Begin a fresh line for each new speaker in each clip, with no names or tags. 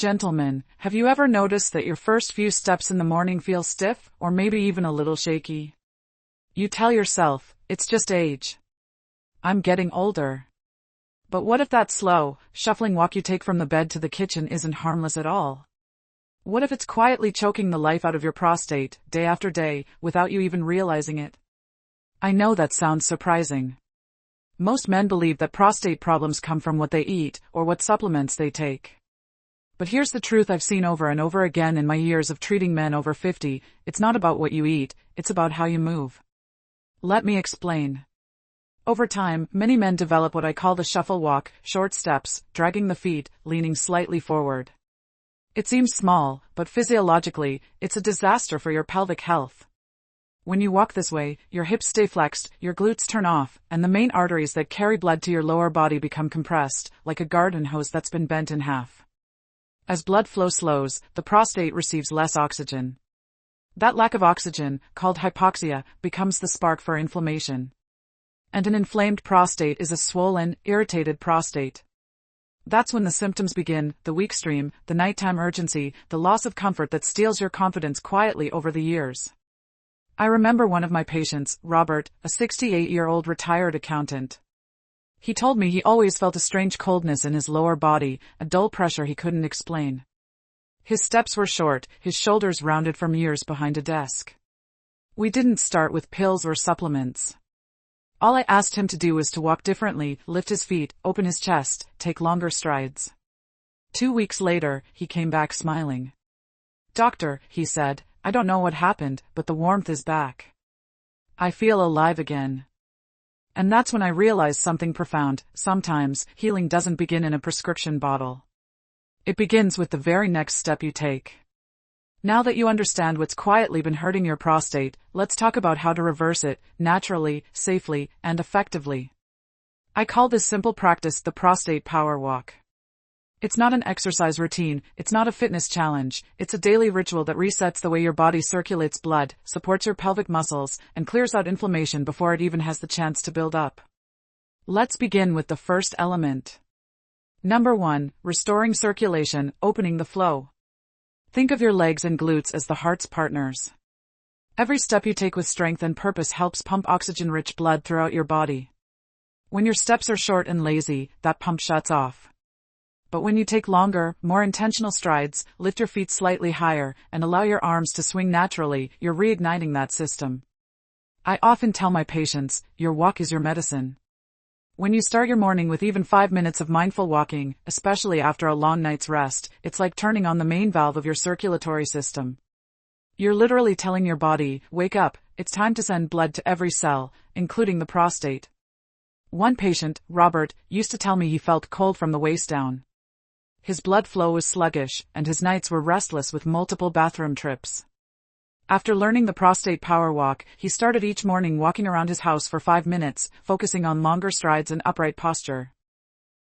Gentlemen, have you ever noticed that your first few steps in the morning feel stiff, or maybe even a little shaky? You tell yourself, it's just age. I'm getting older. But what if that slow, shuffling walk you take from the bed to the kitchen isn't harmless at all? What if it's quietly choking the life out of your prostate, day after day, without you even realizing it? I know that sounds surprising. Most men believe that prostate problems come from what they eat, or what supplements they take. But here's the truth I've seen over and over again in my years of treating men over 50, it's not about what you eat, it's about how you move. Let me explain. Over time, many men develop what I call the shuffle walk, short steps, dragging the feet, leaning slightly forward. It seems small, but physiologically, it's a disaster for your pelvic health. When you walk this way, your hips stay flexed, your glutes turn off, and the main arteries that carry blood to your lower body become compressed, like a garden hose that's been bent in half. As blood flow slows, the prostate receives less oxygen. That lack of oxygen, called hypoxia, becomes the spark for inflammation. And an inflamed prostate is a swollen, irritated prostate. That's when the symptoms begin, the weak stream, the nighttime urgency, the loss of comfort that steals your confidence quietly over the years. I remember one of my patients, Robert, a 68-year-old retired accountant. He told me he always felt a strange coldness in his lower body, a dull pressure he couldn't explain. His steps were short, his shoulders rounded from years behind a desk. We didn't start with pills or supplements. All I asked him to do was to walk differently, lift his feet, open his chest, take longer strides. 2 weeks later, he came back smiling. "Doctor," he said, "I don't know what happened, but the warmth is back. I feel alive again." And that's when I realized something profound. Sometimes, healing doesn't begin in a prescription bottle. It begins with the very next step you take. Now that you understand what's quietly been hurting your prostate, let's talk about how to reverse it, naturally, safely, and effectively. I call this simple practice the Prostate Power Walk. It's not an exercise routine, it's not a fitness challenge, it's a daily ritual that resets the way your body circulates blood, supports your pelvic muscles, and clears out inflammation before it even has the chance to build up. Let's begin with the first element. Number 1, restoring circulation, opening the flow. Think of your legs and glutes as the heart's partners. Every step you take with strength and purpose helps pump oxygen-rich blood throughout your body. When your steps are short and lazy, that pump shuts off. But when you take longer, more intentional strides, lift your feet slightly higher, and allow your arms to swing naturally, you're reigniting that system. I often tell my patients, your walk is your medicine. When you start your morning with even 5 minutes of mindful walking, especially after a long night's rest, it's like turning on the main valve of your circulatory system. You're literally telling your body, wake up, it's time to send blood to every cell, including the prostate. One patient, Robert, used to tell me he felt cold from the waist down. His blood flow was sluggish, and his nights were restless with multiple bathroom trips. After learning the Prostate Power Walk, he started each morning walking around his house for 5 minutes, focusing on longer strides and upright posture.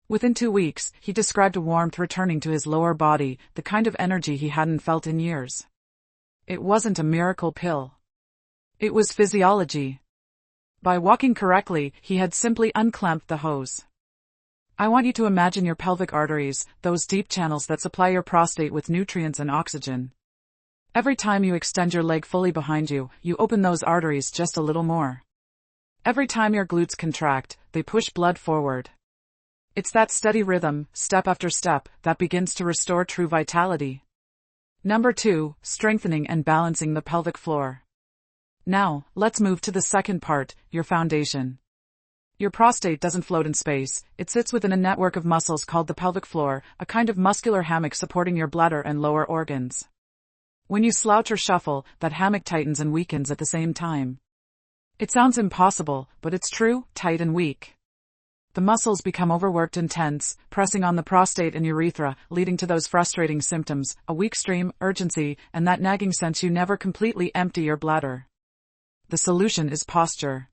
Within 2 weeks, he described a warmth returning to his lower body, the kind of energy he hadn't felt in years. It wasn't a miracle pill. It was physiology. By walking correctly, he had simply unclamped the hose. I want you to imagine your pelvic arteries, those deep channels that supply your prostate with nutrients and oxygen. Every time you extend your leg fully behind you, you open those arteries just a little more. Every time your glutes contract, they push blood forward. It's that steady rhythm, step after step, that begins to restore true vitality. Number 2, strengthening and balancing the pelvic floor. Now, let's move to the second part, your foundation. Your prostate doesn't float in space, it sits within a network of muscles called the pelvic floor, a kind of muscular hammock supporting your bladder and lower organs. When you slouch or shuffle, that hammock tightens and weakens at the same time. It sounds impossible, but it's true, tight and weak. The muscles become overworked and tense, pressing on the prostate and urethra, leading to those frustrating symptoms, a weak stream, urgency, and that nagging sense you never completely empty your bladder. The solution is posture.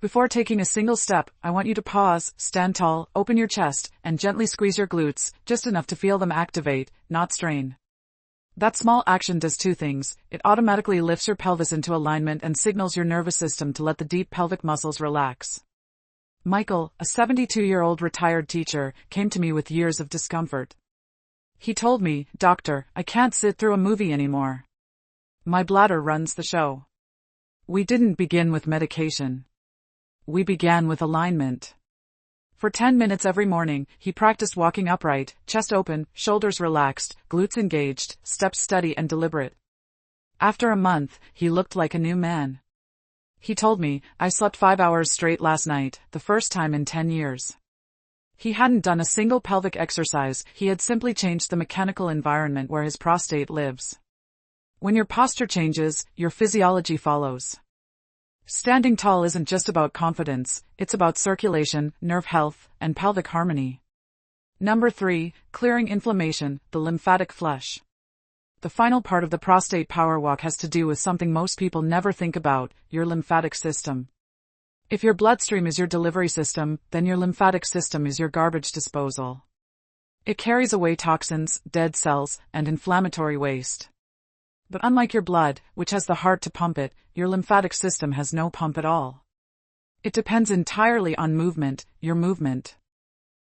Before taking a single step, I want you to pause, stand tall, open your chest, and gently squeeze your glutes, just enough to feel them activate, not strain. That small action does 2 things. It automatically lifts your pelvis into alignment and signals your nervous system to let the deep pelvic muscles relax. Michael, a 72-year-old retired teacher, came to me with years of discomfort. He told me, "Doctor, I can't sit through a movie anymore. My bladder runs the show." We didn't begin with medication. We began with alignment. For 10 minutes every morning, he practiced walking upright, chest open, shoulders relaxed, glutes engaged, steps steady and deliberate. After a month, he looked like a new man. He told me, "I slept 5 hours straight last night, the first time in 10 years. He hadn't done a single pelvic exercise, he had simply changed the mechanical environment where his prostate lives. When your posture changes, your physiology follows. Standing tall isn't just about confidence, it's about circulation, nerve health, and pelvic harmony. Number 3, clearing inflammation, the lymphatic flush. The final part of the Prostate Power Walk has to do with something most people never think about, your lymphatic system. If your bloodstream is your delivery system, then your lymphatic system is your garbage disposal. It carries away toxins, dead cells, and inflammatory waste. But unlike your blood, which has the heart to pump it, your lymphatic system has no pump at all. It depends entirely on movement, your movement.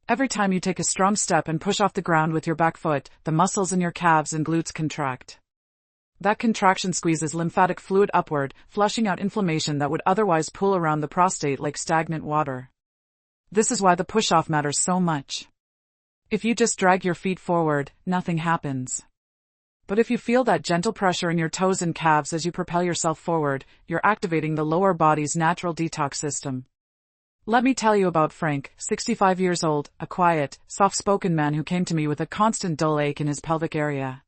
Every time you take a strong step and push off the ground with your back foot, the muscles in your calves and glutes contract. That contraction squeezes lymphatic fluid upward, flushing out inflammation that would otherwise pool around the prostate like stagnant water. This is why the push-off matters so much. If you just drag your feet forward, nothing happens. But if you feel that gentle pressure in your toes and calves as you propel yourself forward, you're activating the lower body's natural detox system. Let me tell you about Frank, 65 years old, a quiet, soft-spoken man who came to me with a constant dull ache in his pelvic area.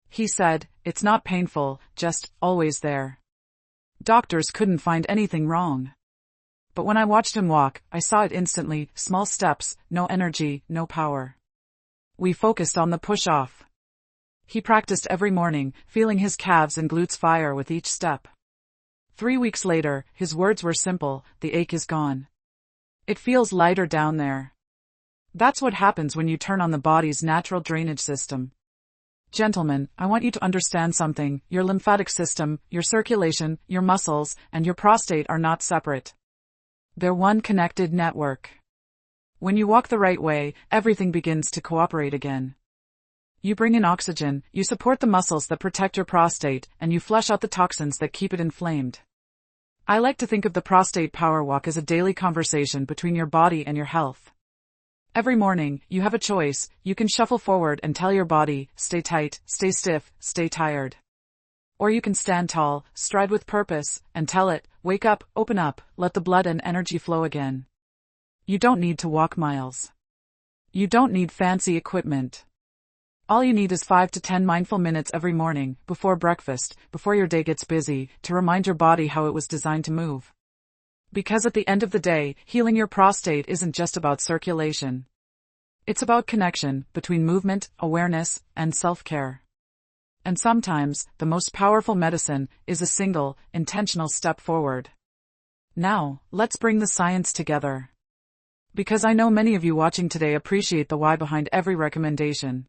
He said, "It's not painful, just always there." Doctors couldn't find anything wrong. But when I watched him walk, I saw it instantly, small steps, no energy, no power. We focused on the push-off. He practiced every morning, feeling his calves and glutes fire with each step. 3 weeks later, his words were simple, "The ache is gone. It feels lighter down there." That's what happens when you turn on the body's natural drainage system. Gentlemen, I want you to understand something. Your lymphatic system, your circulation, your muscles, and your prostate are not separate. They're one connected network. When you walk the right way, everything begins to cooperate again. You bring in oxygen, you support the muscles that protect your prostate, and you flush out the toxins that keep it inflamed. I like to think of the Prostate Power Walk as a daily conversation between your body and your health. Every morning, you have a choice. You can shuffle forward and tell your body, "Stay tight, stay stiff, stay tired." Or you can stand tall, stride with purpose, and tell it, "Wake up, open up, let the blood and energy flow again." You don't need to walk miles. You don't need fancy equipment. All you need is 5 to 10 mindful minutes every morning, before breakfast, before your day gets busy, to remind your body how it was designed to move. Because at the end of the day, healing your prostate isn't just about circulation. It's about connection between movement, awareness, and self-care. And sometimes, the most powerful medicine is a single, intentional step forward. Now, let's bring the science together. Because I know many of you watching today appreciate the why behind every recommendation.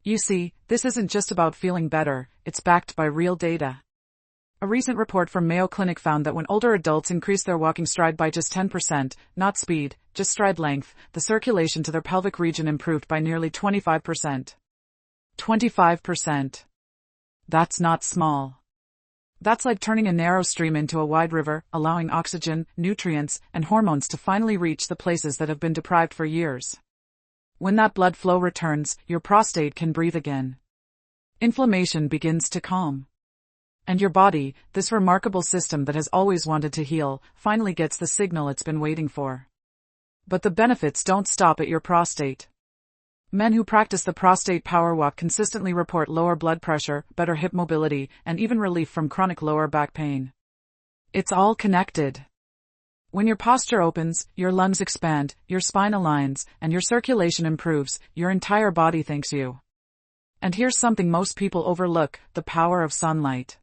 You see, this isn't just about feeling better, it's backed by real data. A recent report from Mayo Clinic found that when older adults increased their walking stride by just 10%, not speed, just stride length, the circulation to their pelvic region improved by nearly 25%. 25%. That's not small. That's like turning a narrow stream into a wide river, allowing oxygen, nutrients, and hormones to finally reach the places that have been deprived for years. When that blood flow returns, your prostate can breathe again. Inflammation begins to calm. And your body, this remarkable system that has always wanted to heal, finally gets the signal it's been waiting for. But the benefits don't stop at your prostate. Men who practice the Prostate Power Walk consistently report lower blood pressure, better hip mobility, and even relief from chronic lower back pain. It's all connected. When your posture opens, your lungs expand, your spine aligns, and your circulation improves, your entire body thanks you. And here's something most people overlook, the power of sunlight.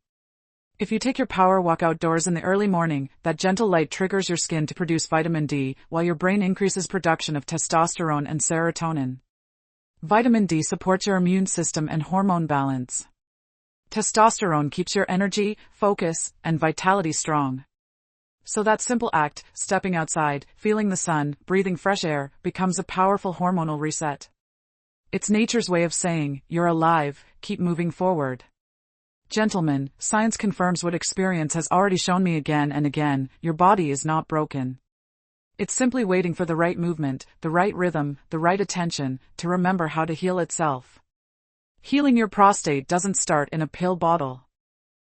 If you take your power walk outdoors in the early morning, that gentle light triggers your skin to produce vitamin D, while your brain increases production of testosterone and serotonin. Vitamin D supports your immune system and hormone balance. Testosterone keeps your energy, focus, and vitality strong. So that simple act, stepping outside, feeling the sun, breathing fresh air, becomes a powerful hormonal reset. It's nature's way of saying, you're alive, keep moving forward. Gentlemen, science confirms what experience has already shown me again and again, your body is not broken. It's simply waiting for the right movement, the right rhythm, the right attention, to remember how to heal itself. Healing your prostate doesn't start in a pill bottle.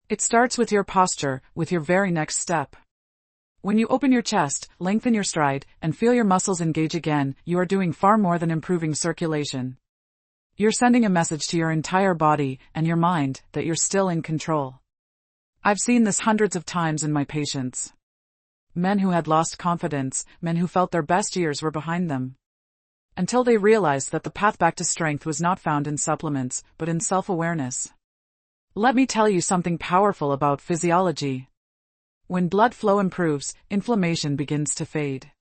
It starts with your posture, with your very next step. When you open your chest, lengthen your stride, and feel your muscles engage again, you are doing far more than improving circulation. You're sending a message to your entire body and your mind that you're still in control. I've seen this hundreds of times in my patients. Men who had lost confidence, men who felt their best years were behind them. Until they realized that the path back to strength was not found in supplements, but in self-awareness. Let me tell you something powerful about physiology. When blood flow improves, inflammation begins to fade.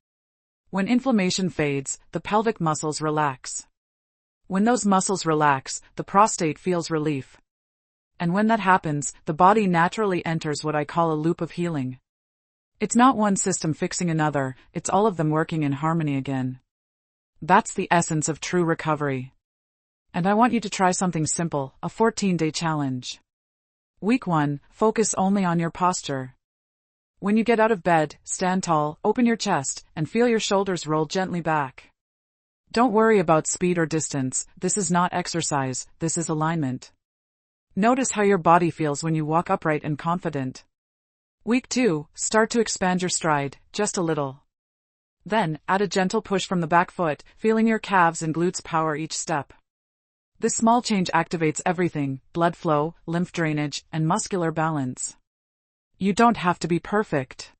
When inflammation fades, the pelvic muscles relax. When those muscles relax, the prostate feels relief. And when that happens, the body naturally enters what I call a loop of healing. It's not one system fixing another, it's all of them working in harmony again. That's the essence of true recovery. And I want you to try something simple, a 14-day challenge. Week 1, focus only on your posture. When you get out of bed, stand tall, open your chest, and feel your shoulders roll gently back. Don't worry about speed or distance, this is not exercise, this is alignment. Notice how your body feels when you walk upright and confident. Week 2, start to expand your stride, just a little. Then, add a gentle push from the back foot, feeling your calves and glutes power each step. This small change activates everything, blood flow, lymph drainage, and muscular balance. You don't have to be perfect.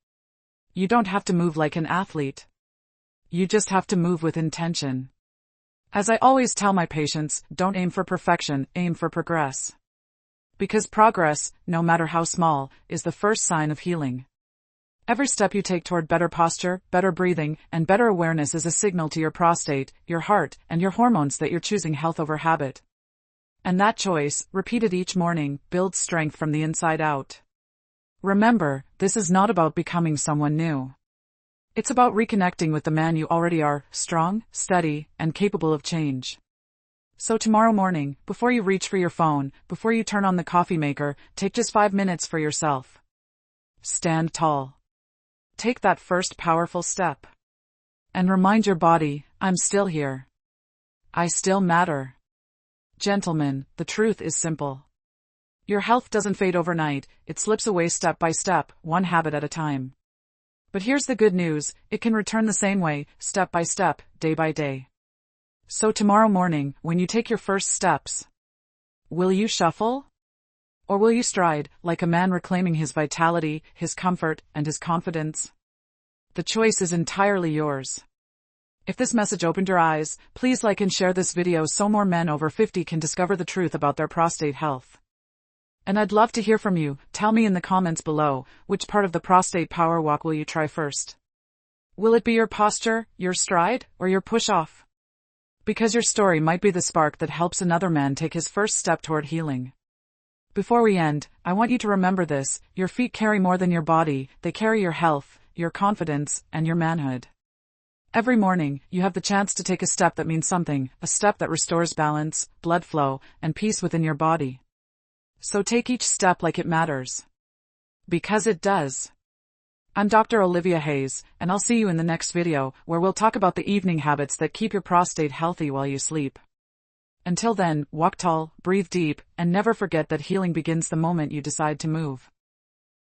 You don't have to move like an athlete. You just have to move with intention. As I always tell my patients, don't aim for perfection, aim for progress. Because progress, no matter how small, is the first sign of healing. Every step you take toward better posture, better breathing, and better awareness is a signal to your prostate, your heart, and your hormones that you're choosing health over habit. And that choice, repeated each morning, builds strength from the inside out. Remember, this is not about becoming someone new. It's about reconnecting with the man you already are, strong, steady, and capable of change. So tomorrow morning, before you reach for your phone, before you turn on the coffee maker, take just 5 minutes for yourself. Stand tall. Take that first powerful step. And remind your body, I'm still here. I still matter. Gentlemen, the truth is simple. Your health doesn't fade overnight, it slips away step by step, one habit at a time. But here's the good news, it can return the same way, step by step, day by day. So tomorrow morning, when you take your first steps, will you shuffle? Or will you stride, like a man reclaiming his vitality, his comfort, and his confidence? The choice is entirely yours. If this message opened your eyes, please like and share this video so more men over 50 can discover the truth about their prostate health. And I'd love to hear from you, tell me in the comments below, which part of the Prostate Power Walk will you try first? Will it be your posture, your stride, or your push-off? Because your story might be the spark that helps another man take his first step toward healing. Before we end, I want you to remember this, your feet carry more than your body, they carry your health, your confidence, and your manhood. Every morning, you have the chance to take a step that means something, a step that restores balance, blood flow, and peace within your body. So take each step like it matters. Because it does. I'm Dr. Olivia Hayes, and I'll see you in the next video, where we'll talk about the evening habits that keep your prostate healthy while you sleep. Until then, walk tall, breathe deep, and never forget that healing begins the moment you decide to move.